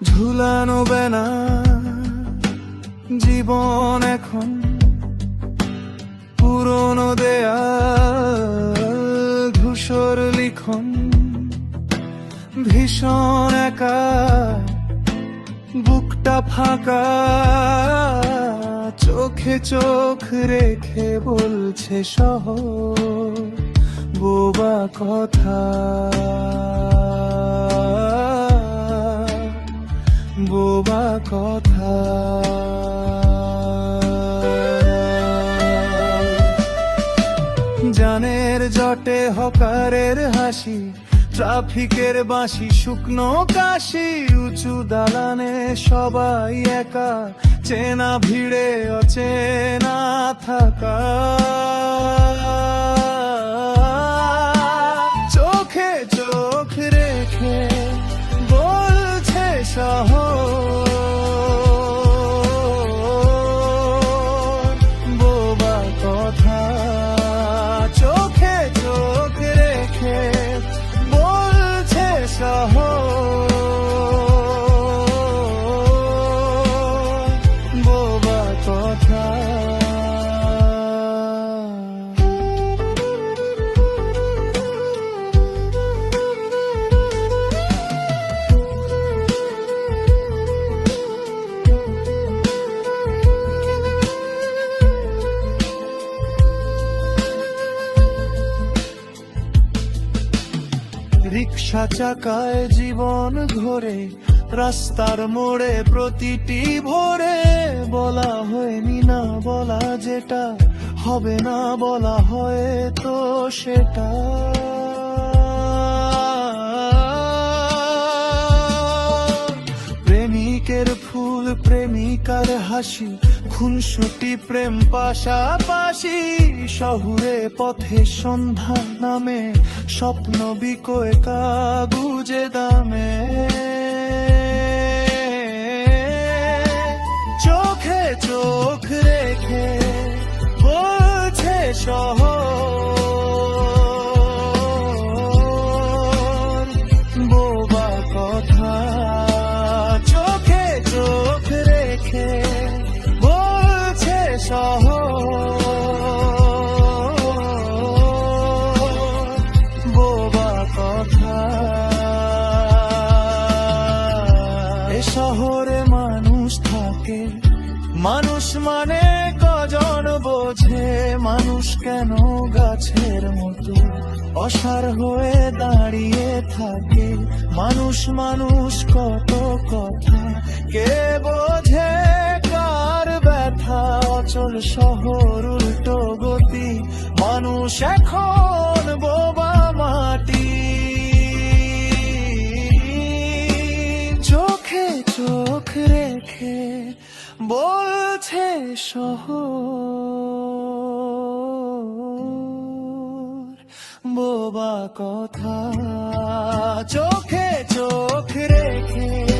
ঝুলানো বেনা জীবন এখন পুরনো দেয়াল ধূসর লিখন ভীষণ একা বুকটা ফাঁকা চোখে চোখ রেখে বলছে শহর বোবা কথা বোবা কথা জানের জটে হকারের হাসি ট্রাফিকের বাঁশি শুকনো কাশি উঁচু দালানে সবাই একা চেনা ভিড়ে অচেনা থাকা চোখে চোখ রেখে বলছে শহর বোবা কথা চোখে চোখ রেখে বলছে শহর বোবা কথা রিক্সা চাকায় জীবন ঘোরে রাস্তার মোড়ে প্রতিটি ভোরে বলা হয়নি না বলা যেটা হবে না বলা হয়তো সেটা প্রেমিকের ফুল প্রেমিকার হাসি খুনসুটি প্রেম পাশাপাশি শহুরে পথে সন্ধ্যা নামে স্বপ্ন বিকোয় কাগুজে দামে চোখে চোখ রেখে বলছে শহর বোবা কথা চোখে চোখ রেখে বলছে শহর বোবা কথা এ শহরে মানুষ থাকে মানুষ মানে কজন বোঝে মানুষ কেন গাছের মতো অসার হয়ে দাঁড়িয়ে থাকে মানুষ মানুষ কত কথা কে বোঝে কার ব্যথা অচল শহর উল্টো গতি মানুষ এখন বোবা মাটি চোখে চোখ রেখে বলছে শহর বোবা কথা চোখে চোখ রেখে